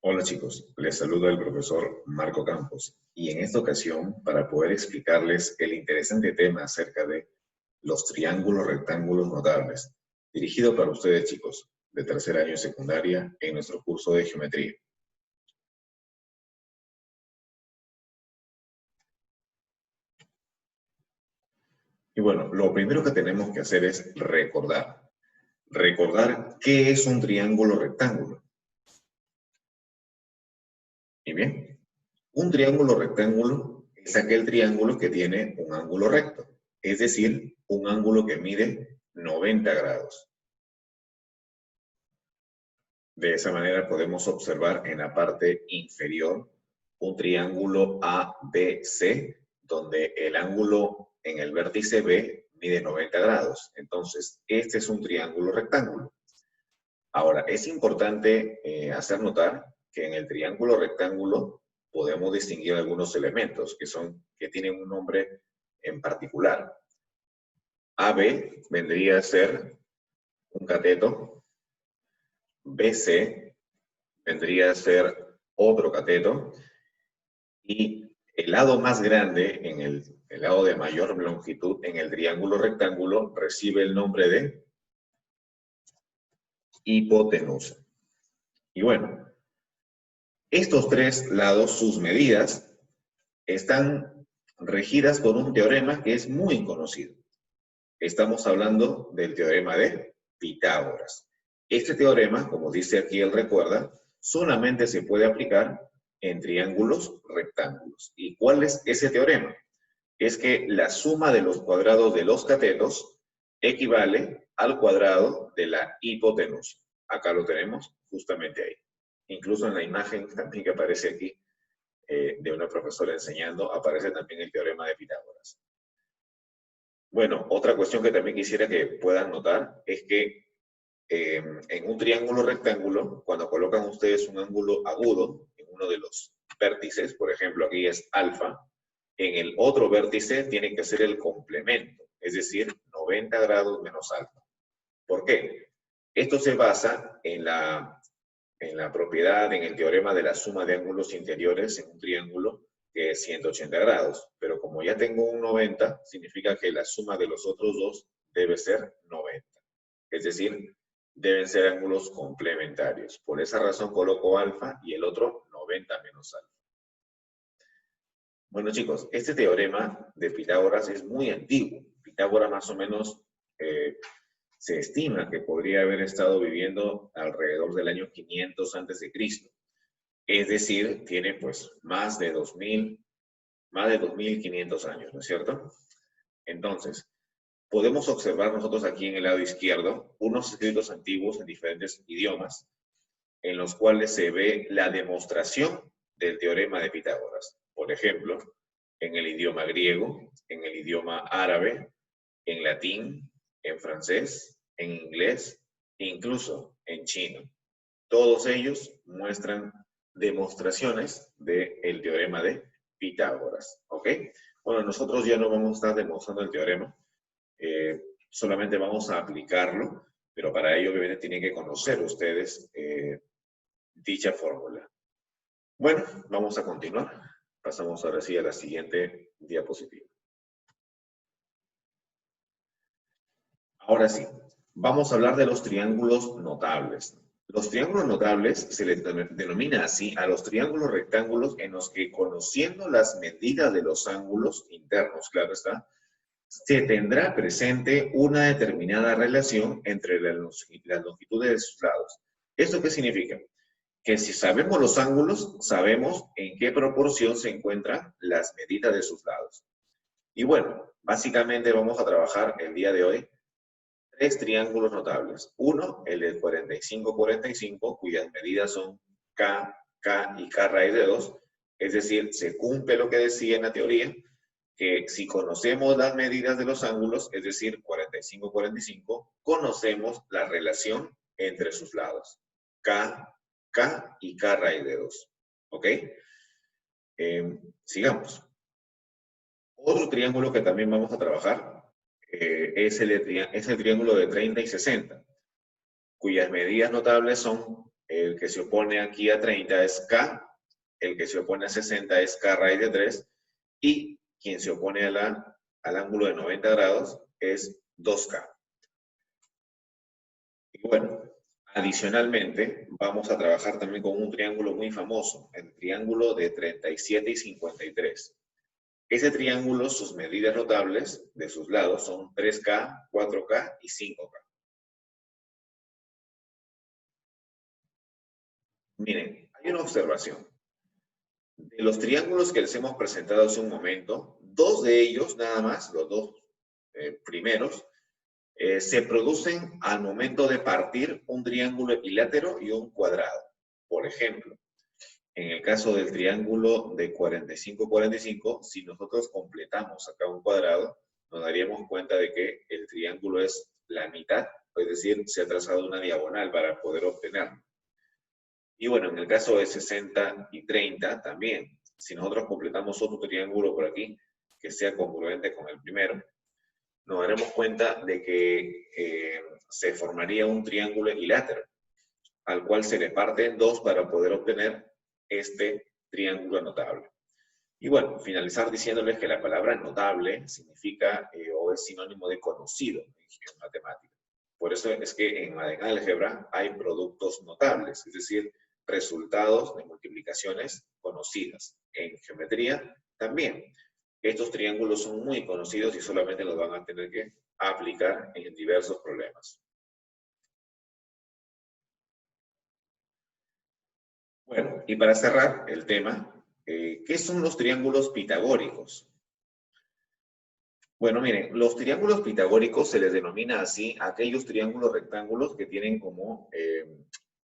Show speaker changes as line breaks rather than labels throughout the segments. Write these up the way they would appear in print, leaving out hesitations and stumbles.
Hola chicos, les saluda el profesor Marco Campos y en esta ocasión para poder explicarles el interesante tema acerca de los triángulos rectángulos notables, dirigido para ustedes chicos de tercer año de secundaria en nuestro curso de geometría. Y bueno, lo primero que tenemos que hacer es recordar qué es un triángulo rectángulo. Y bien, un triángulo rectángulo es aquel triángulo que tiene un ángulo recto, es decir, un ángulo que mide 90 grados. De esa manera podemos observar en la parte inferior un triángulo ABC, donde el ángulo en el vértice B mide 90 grados. Entonces, este es un triángulo rectángulo. Ahora, es importante hacer notar que en el triángulo rectángulo podemos distinguir algunos elementos que tienen un nombre en particular. AB vendría a ser un cateto, BC vendría a ser otro cateto, y el lado más grande, el lado de mayor longitud en el triángulo rectángulo, recibe el nombre de hipotenusa. Y bueno, estos tres lados, sus medidas, están regidas por un teorema que es muy conocido. Estamos hablando del teorema de Pitágoras. Este teorema, como dice aquí él recuerda, solamente se puede aplicar en triángulos rectángulos. ¿Y cuál es ese teorema? Es que la suma de los cuadrados de los catetos equivale al cuadrado de la hipotenusa. Acá lo tenemos justamente ahí. Incluso en la imagen también que aparece aquí de una profesora enseñando, aparece también el teorema de Pitágoras. Bueno, otra cuestión que también quisiera que puedan notar es que en un triángulo rectángulo, cuando colocan ustedes un ángulo agudo en uno de los vértices, por ejemplo, aquí es alfa, en el otro vértice tiene que ser el complemento, es decir, 90 grados menos alfa. ¿Por qué? Esto se basa en la propiedad, en el teorema de la suma de ángulos interiores en un triángulo que es 180 grados. Pero como ya tengo un 90, significa que la suma de los otros dos debe ser 90. Es decir, deben ser ángulos complementarios. Por esa razón coloco alfa y el otro 90 menos alfa. Bueno chicos, este teorema de Pitágoras es muy antiguo. Pitágoras más o menos se estima que podría haber estado viviendo alrededor del año 500 a.C. Es decir, tiene pues más de 2.500 años, ¿no es cierto? Entonces, podemos observar nosotros aquí en el lado izquierdo unos escritos antiguos en diferentes idiomas en los cuales se ve la demostración del teorema de Pitágoras. Por ejemplo, en el idioma griego, en el idioma árabe, en latín, en francés, en inglés, incluso en chino. Todos ellos muestran demostraciones del teorema de Pitágoras. ¿Ok? Bueno, nosotros ya no vamos a estar demostrando el teorema, solamente vamos a aplicarlo, pero para ello obviamente tienen que conocer ustedes dicha fórmula. Bueno, vamos a continuar. Pasamos ahora sí a la siguiente diapositiva. Ahora sí, vamos a hablar de los triángulos notables. Los triángulos notables se les denomina así a los triángulos rectángulos en los que, conociendo las medidas de los ángulos internos, claro está, se tendrá presente una determinada relación entre las longitudes de sus lados. ¿Esto qué significa? Que si sabemos los ángulos, sabemos en qué proporción se encuentran las medidas de sus lados. Y bueno, básicamente vamos a trabajar el día de hoy tres triángulos notables. Uno, el de 45-45, cuyas medidas son K, K y K raíz de 2. Es decir, se cumple lo que decía en la teoría, que si conocemos las medidas de los ángulos, es decir, 45-45, conocemos la relación entre sus lados. K, K y K raíz de 2. ¿Ok? Sigamos. Otro triángulo que también vamos a trabajar es el triángulo de 30 y 60, cuyas medidas notables son El que se opone aquí a 30 es K, el que se opone a 60 es K raíz de 3, y quien se opone al ángulo de 90 grados es 2K. Y bueno, adicionalmente, vamos a trabajar también con un triángulo muy famoso, el triángulo de 37 y 53. Ese triángulo, sus medidas notables de sus lados son 3K, 4K y 5K. Miren, hay una observación. De los triángulos que les hemos presentado hace un momento, dos de ellos nada más, los dos primeros, se producen al momento de partir un triángulo equilátero y un cuadrado. Por ejemplo, en el caso del triángulo de 45-45, si nosotros completamos acá un cuadrado, nos daríamos cuenta de que el triángulo es la mitad, es decir, se ha trazado una diagonal para poder obtenerlo. Y bueno, en el caso de 60 y 30 también, si nosotros completamos otro triángulo por aquí, que sea congruente con el primero, nos daremos cuenta de que se formaría un triángulo equilátero, al cual se le parte en dos para poder obtener este triángulo notable. Y bueno, finalizar diciéndoles que la palabra notable significa o es sinónimo de conocido en matemática. Por eso es que en álgebra hay productos notables, es decir, resultados de multiplicaciones conocidas. En geometría también. Estos triángulos son muy conocidos y solamente los van a tener que aplicar en diversos problemas. Bueno, y para cerrar el tema, ¿qué son los triángulos pitagóricos? Bueno, miren, los triángulos pitagóricos se les denomina así a aquellos triángulos rectángulos que tienen como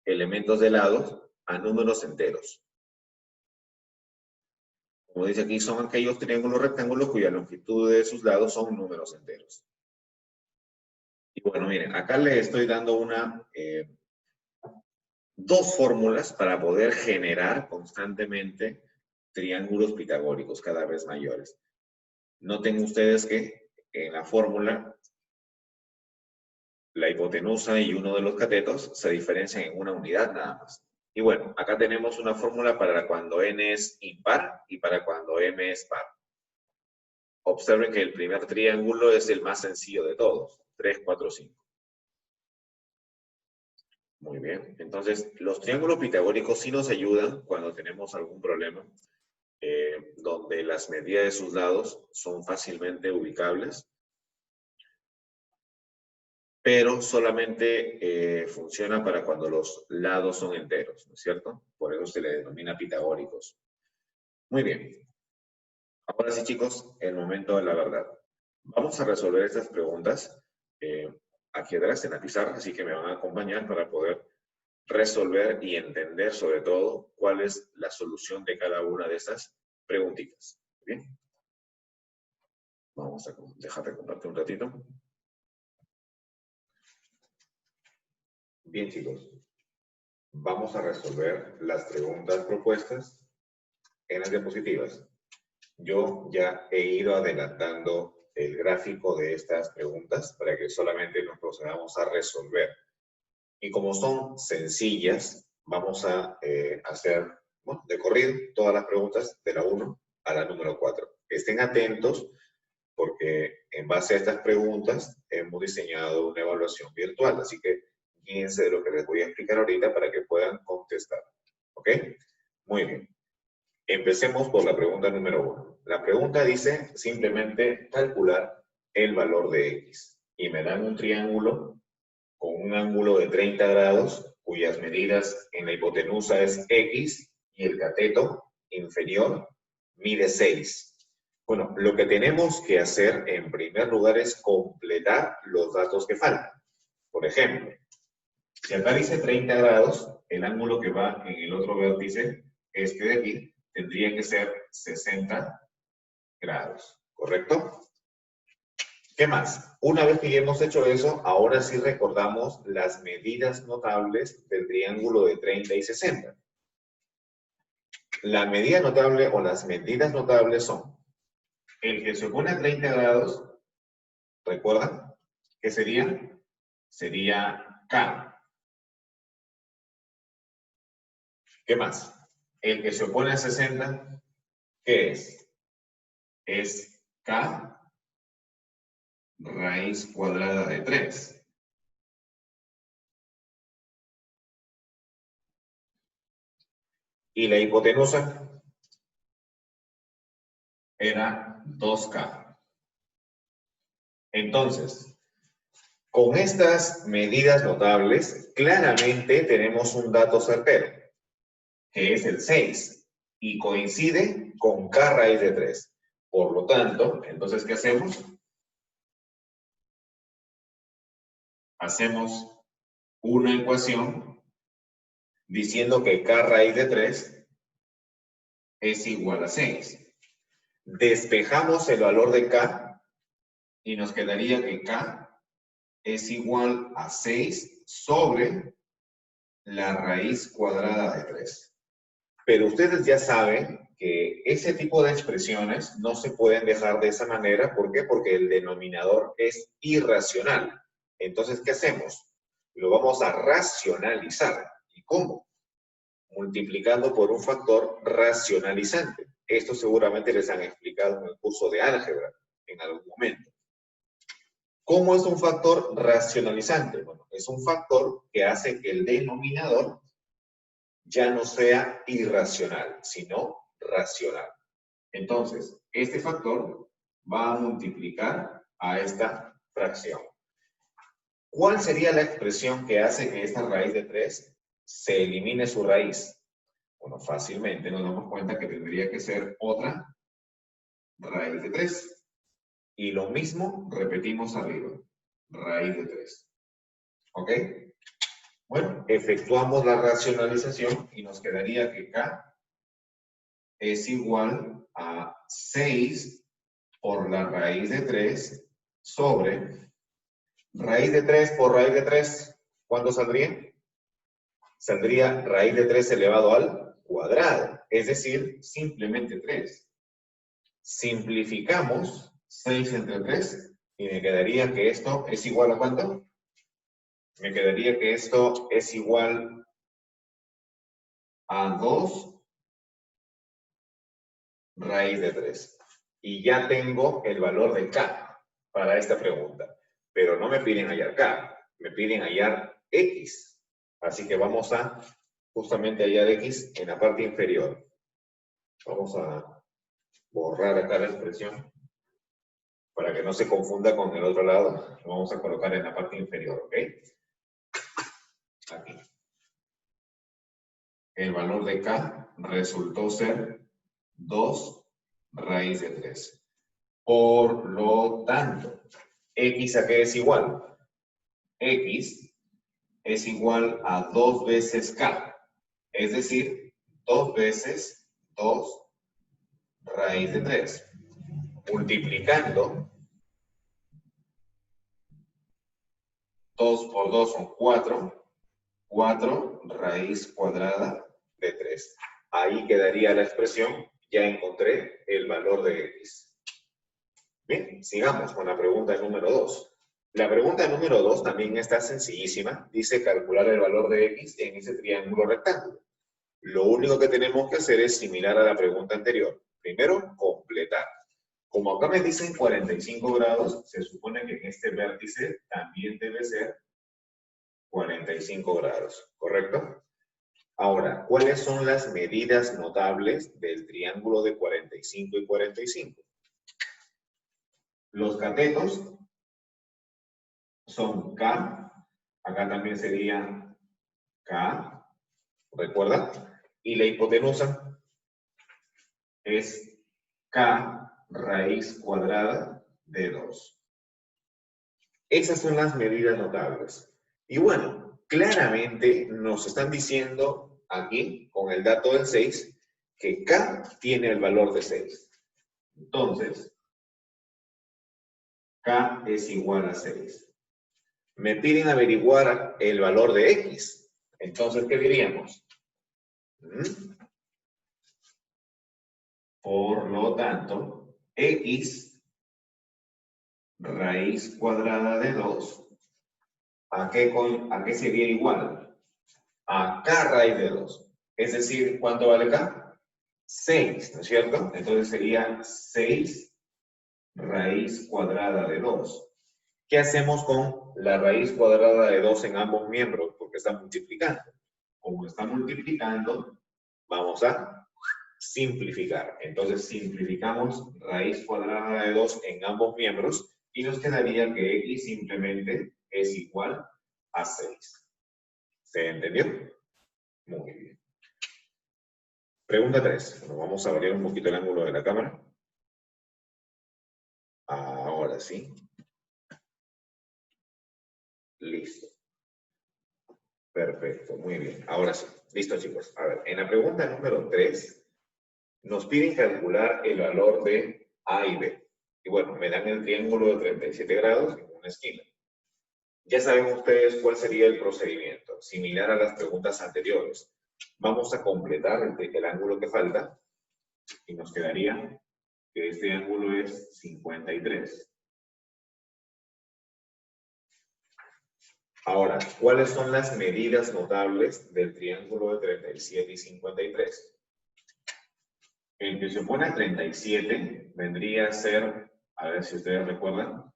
elementos de lados a números enteros. Como dice aquí, son aquellos triángulos rectángulos cuya longitud de sus lados son números enteros. Y bueno, miren, acá les estoy dando dos fórmulas para poder generar constantemente triángulos pitagóricos cada vez mayores. Noten ustedes que en la fórmula la hipotenusa y uno de los catetos se diferencian en una unidad nada más. Y bueno, acá tenemos una fórmula para cuando n es impar y para cuando m es par. Observen que el primer triángulo es el más sencillo de todos, 3, 4, 5. Muy bien, entonces los triángulos pitagóricos sí nos ayudan cuando tenemos algún problema donde las medidas de sus lados son fácilmente ubicables, pero solamente funciona para cuando los lados son enteros, ¿no es cierto? Por eso se le denomina pitagóricos. Muy bien. Ahora sí, chicos, el momento de la verdad. Vamos a resolver estas preguntas aquí atrás en la pizarra, así que me van a acompañar para poder resolver y entender sobre todo cuál es la solución de cada una de estas preguntitas. Bien. Vamos a dejar de compartir un ratito. Bien, chicos. Vamos a resolver las preguntas propuestas en las diapositivas. Yo ya he ido adelantando el gráfico de estas preguntas para que solamente nos procedamos a resolver. Y como son sencillas, vamos a hacer de corrido todas las preguntas de la 1 a la número 4. Estén atentos porque en base a estas preguntas hemos diseñado una evaluación virtual, así que guíense de lo que les voy a explicar ahorita para que puedan contestar. ¿Ok? Muy bien. Empecemos por la pregunta número 1. La pregunta dice simplemente calcular el valor de x. Y me dan un triángulo con un ángulo de 30 grados, cuyas medidas en la hipotenusa es x, y el cateto inferior mide 6. Bueno, lo que tenemos que hacer en primer lugar es completar los datos que faltan. Por ejemplo, si acá dice 30 grados, el ángulo que va en el otro vértice, este de aquí, tendría que ser 60 grados, ¿correcto? ¿Qué más? Una vez que ya hemos hecho eso, ahora sí recordamos las medidas notables del triángulo de 30 y 60. La medida notable o las medidas notables son el que se opone a 30 grados, ¿recuerdan? ¿Qué sería? Sería K. ¿Qué más? El que se opone a 60, ¿qué es? Es K raíz cuadrada de 3. Y la hipotenusa era 2K. Entonces, con estas medidas notables, claramente tenemos un dato certero, que es el 6, y coincide con K raíz de 3. Por lo tanto, entonces, ¿qué hacemos? Hacemos una ecuación diciendo que K raíz de 3 es igual a 6. Despejamos el valor de K y nos quedaría que K es igual a 6 sobre la raíz cuadrada de 3. Pero ustedes ya saben que ese tipo de expresiones no se pueden dejar de esa manera. ¿Por qué? Porque el denominador es irracional. Entonces, ¿qué hacemos? Lo vamos a racionalizar. ¿Y cómo? Multiplicando por un factor racionalizante. Esto seguramente les han explicado en el curso de álgebra en algún momento. ¿Cómo es un factor racionalizante? Bueno, es un factor que hace que el denominador ya no sea irracional, sino racional. Entonces, este factor va a multiplicar a esta fracción. ¿Cuál sería la expresión que hace que esta raíz de 3 se elimine su raíz? Bueno, fácilmente nos damos cuenta que tendría que ser otra raíz de 3. Y lo mismo repetimos arriba, raíz de 3. ¿Ok? Bueno, efectuamos la racionalización y nos quedaría que K es igual a 6 por la raíz de 3 sobre raíz de 3 por raíz de 3. ¿Cuánto saldría? Saldría raíz de 3 elevado al cuadrado, es decir, simplemente 3. Simplificamos 6 entre 3 y me quedaría que esto es igual a ¿cuánto? Me quedaría que esto es igual a 2 raíz de 3. Y ya tengo el valor de K para esta pregunta. Pero no me piden hallar K, me piden hallar X. Así que vamos a justamente hallar X en la parte inferior. Vamos a borrar acá la expresión para que no se confunda con el otro lado. Lo vamos a colocar en la parte inferior, ¿ok? Aquí. El valor de K resultó ser 2 raíz de 3. Por lo tanto, ¿X a qué es igual? X es igual a 2 veces K. Es decir, 2 veces 2 raíz de 3. Multiplicando, 2 por 2 son 4. 4 raíz cuadrada de 3. Ahí quedaría la expresión. Ya encontré el valor de X. Bien, sigamos con la pregunta número 2. La pregunta número 2 también está sencillísima. Dice calcular el valor de X en ese triángulo rectángulo. Lo único que tenemos que hacer es similar a la pregunta anterior. Primero, completar. Como acá me dicen 45 grados, se supone que en este vértice también debe ser 45 grados, ¿correcto? Ahora, ¿cuáles son las medidas notables del triángulo de 45 y 45? Los catetos son K, acá también sería K, ¿recuerda? Y la hipotenusa es K raíz cuadrada de 2. Esas son las medidas notables. Y bueno, claramente nos están diciendo aquí, con el dato del 6, que K tiene el valor de 6. Entonces, K es igual a 6. Me piden averiguar el valor de X. Entonces, ¿qué diríamos? Por lo tanto, X raíz cuadrada de 2, ¿a qué sería igual? A K raíz de 2. Es decir, ¿cuánto vale K? 6, ¿no es cierto? Entonces sería 6 raíz cuadrada de 2. ¿Qué hacemos con la raíz cuadrada de 2 en ambos miembros? Porque está multiplicando. Como está multiplicando, vamos a simplificar. Entonces simplificamos raíz cuadrada de 2 en ambos miembros y nos quedaría que x simplemente es igual a 6. ¿Se entendió? Muy bien. Pregunta 3. Bueno, vamos a variar un poquito el ángulo de la cámara. Ahora sí. Listo. Perfecto, muy bien. Ahora sí. Listo, chicos. A ver, en la pregunta número 3 nos piden calcular el valor de A y B. Y bueno, me dan el triángulo de 37 grados en una esquina. Ya saben ustedes cuál sería el procedimiento, similar a las preguntas anteriores. Vamos a completar el ángulo que falta y nos quedaría que este ángulo es 53. Ahora, ¿cuáles son las medidas notables del triángulo de 37 y 53? El que se opone a 37 vendría a ser, a ver si ustedes recuerdan,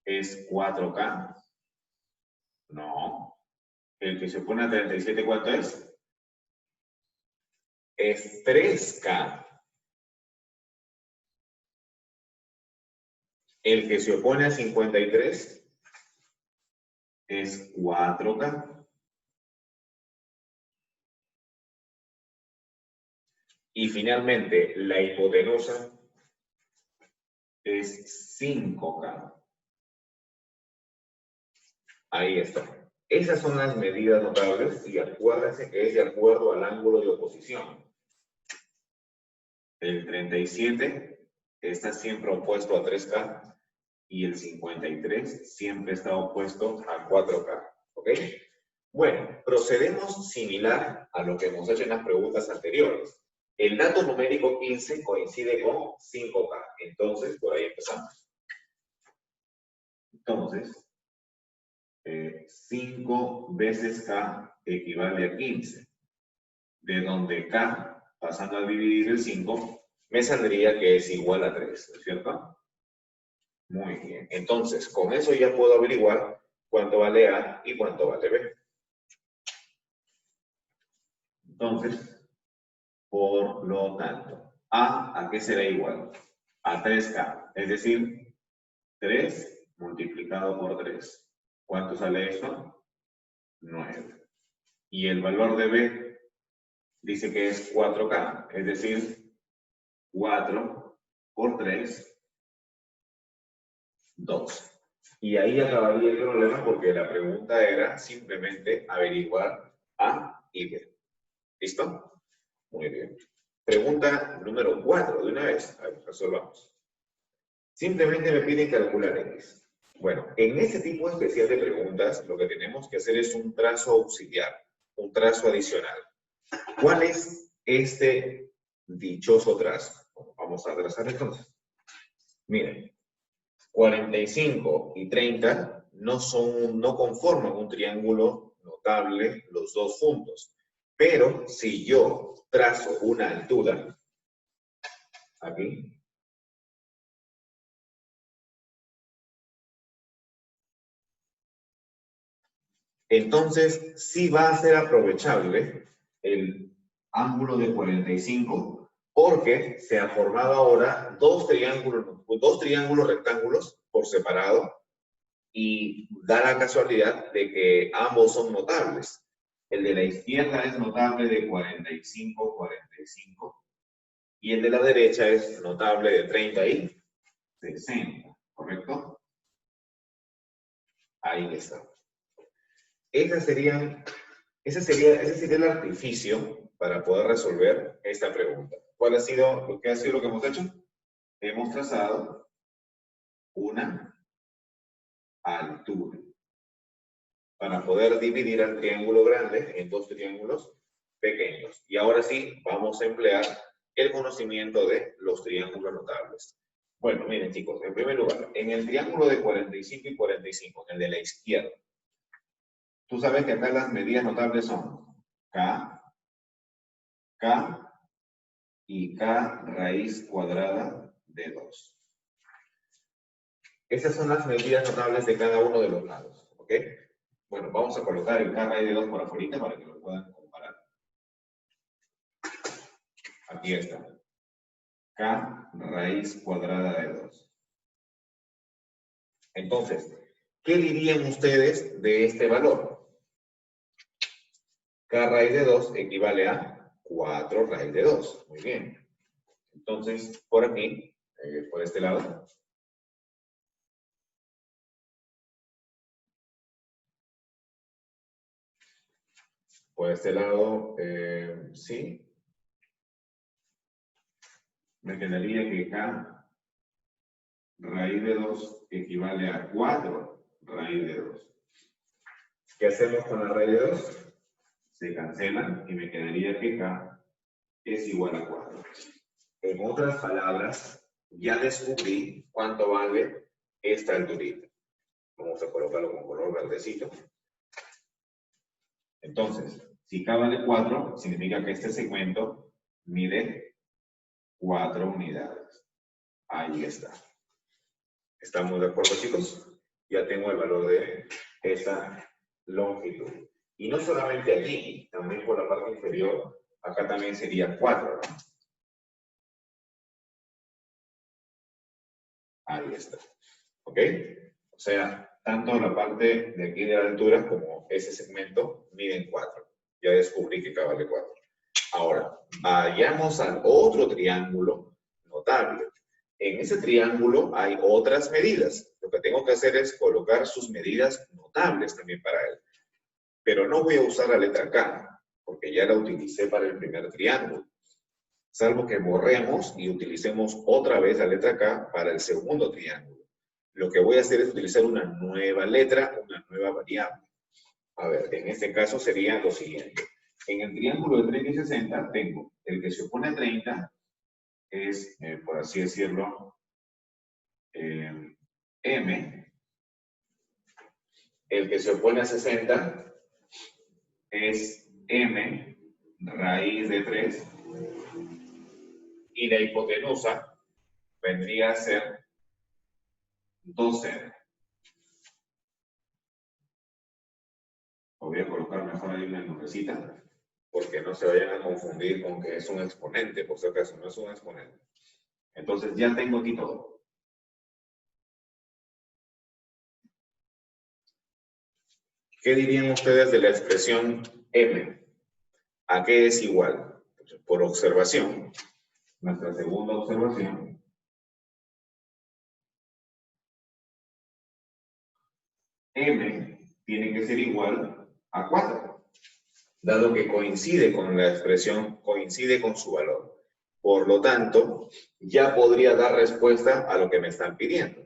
es 4K. No. El que se opone a 37, ¿cuánto es? Es 3K. El que se opone a 53 es 4K. Y finalmente, la hipotenusa es 5K. Ahí está. Esas son las medidas notables y acuérdense que es de acuerdo al ángulo de oposición. El 37 está siempre opuesto a 3K y el 53 siempre está opuesto a 4K. ¿Ok? Bueno, procedemos similar a lo que hemos hecho en las preguntas anteriores. El dato numérico 15 coincide con 5K. Entonces, por ahí empezamos. Entonces, 5 veces K equivale a 15. De donde K, pasando a dividir el 5, me saldría que es igual a 3, ¿no es cierto? Muy bien. Entonces, con eso ya puedo averiguar cuánto vale A y cuánto vale B. Entonces, por lo tanto, ¿a qué será igual? A 3K, es decir, 3 multiplicado por 3. ¿Cuánto sale eso? 9. Y el valor de B dice que es 4K, es decir, 4 por 3, 2. Y ahí acabaría el problema porque la pregunta era simplemente averiguar A y B. ¿Listo? Muy bien. Pregunta número 4, de una vez. A ver, resolvamos. Simplemente me piden calcular X. Bueno, en este tipo especial de preguntas, lo que tenemos que hacer es un trazo auxiliar, un trazo adicional. ¿Cuál es este dichoso trazo? Vamos a trazar entonces. Miren, 45 y 30 no conforman un triángulo notable los dos juntos. Pero si yo trazo una altura, aquí, entonces sí va a ser aprovechable el ángulo de 45 porque se ha formado ahora dos triángulos rectángulos por separado y da la casualidad de que ambos son notables. El de la izquierda es notable de 45, 45 y el de la derecha es notable de 30 y 60, ¿correcto? Ahí está. Ese sería el artificio para poder resolver esta pregunta. ¿Cuál ha sido lo que hemos hecho? Hemos trazado una altura para poder dividir al triángulo grande en dos triángulos pequeños. Y ahora sí, vamos a emplear el conocimiento de los triángulos notables. Bueno, miren chicos, en primer lugar, en el triángulo de 45 y 45, en el de la izquierda, tú sabes que acá las medidas notables son K, K y K raíz cuadrada de 2. Esas son las medidas notables de cada uno de los lados, ¿ok? Bueno, vamos a colocar el K raíz de 2 por afuera para que lo puedan comparar. Aquí está. K raíz cuadrada de 2. Entonces, ¿qué dirían ustedes de este valor? K raíz de 2 equivale a 4 raíz de 2. Muy bien. Entonces, por aquí, por este lado. Por este lado, sí. Me quedaría que K raíz de 2 equivale a 4 raíz de 2. ¿Qué hacemos con la raíz de 2? Se cancelan y me quedaría que K es igual a 4. En otras palabras, ya descubrí cuánto vale esta alturita. Vamos a colocarlo con color verdecito. Entonces, si K vale 4, significa que este segmento mide 4 unidades. Ahí está. ¿Estamos de acuerdo, chicos? Ya tengo el valor de esta longitud. Y no solamente aquí, también por la parte inferior, acá también sería 4, ¿no? Ahí está. ¿Ok? O sea, tanto la parte de aquí de la altura como ese segmento miden 4. Ya descubrí que acá vale 4. Ahora, vayamos al otro triángulo notable. En ese triángulo hay otras medidas. Lo que tengo que hacer es colocar sus medidas notables también para él. Pero no voy a usar la letra K, porque ya la utilicé para el primer triángulo. Salvo que borremos y utilicemos otra vez la letra K para el segundo triángulo. Lo que voy a hacer es utilizar una nueva letra, una nueva variable. A ver, en este caso sería lo siguiente. En el triángulo de 30 y 60 tengo el que se opone a 30, es, por así decirlo, M. El que se opone a 60 es M raíz de 3. Y la hipotenusa vendría a ser 2M. Voy a colocar mejor ahí una nubecita, porque no se vayan a confundir con que es un exponente, por si acaso, no es un exponente. Entonces ya tengo aquí todo. ¿Qué dirían ustedes de la expresión M? ¿A qué es igual? Por observación, nuestra segunda observación, M tiene que ser igual a 4, dado que coincide con la expresión, coincide con su valor. Por lo tanto, ya podría dar respuesta a lo que me están pidiendo.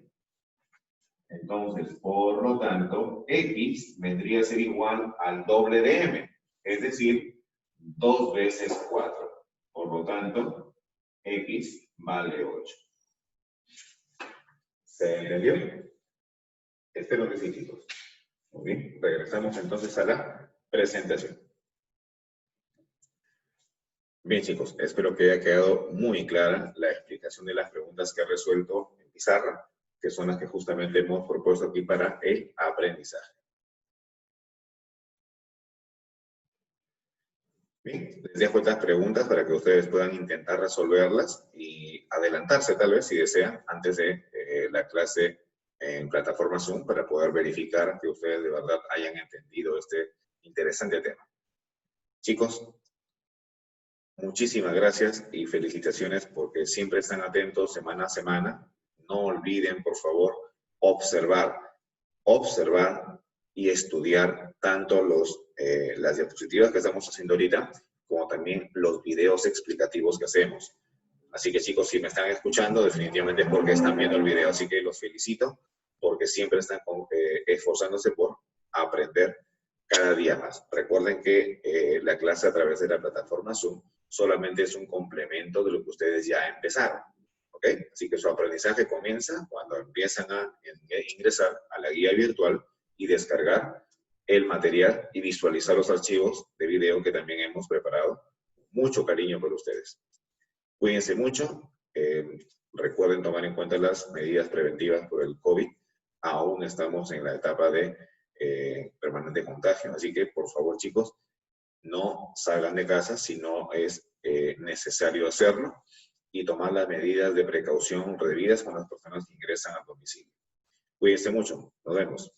Entonces, por lo tanto, X vendría a ser igual al doble de M, es decir, 2 veces 4. Por lo tanto, X vale 8. ¿Se entendió? Espero que sí, chicos. Muy bien, regresamos entonces a la presentación. Bien, chicos, espero que haya quedado muy clara la explicación de las preguntas que he resuelto en pizarra, que son las que justamente hemos propuesto aquí para el aprendizaje. Bien, les dejo estas preguntas para que ustedes puedan intentar resolverlas y adelantarse tal vez si desean antes de la clase en plataforma Zoom para poder verificar que ustedes de verdad hayan entendido este interesante tema. Chicos, muchísimas gracias y felicitaciones porque siempre están atentos semana a semana. No olviden, por favor, observar y estudiar tanto las diapositivas que estamos haciendo ahorita, como también los videos explicativos que hacemos. Así que, chicos, si me están escuchando, definitivamente es porque están viendo el video. Así que los felicito porque siempre están esforzándose por aprender cada día más. Recuerden que la clase a través de la plataforma Zoom solamente es un complemento de lo que ustedes ya empezaron. ¿Ok? Así que su aprendizaje comienza cuando empiezan a ingresar a la guía virtual y descargar el material y visualizar los archivos de video que también hemos preparado mucho cariño por ustedes. Cuídense mucho. Recuerden tomar en cuenta las medidas preventivas por el COVID. Aún estamos en la etapa de permanente contagio. Así que, por favor, chicos, no salgan de casa si no es necesario hacerlo y tomar las medidas de precaución debidas con las personas que ingresan al domicilio. Cuídense mucho. Nos vemos.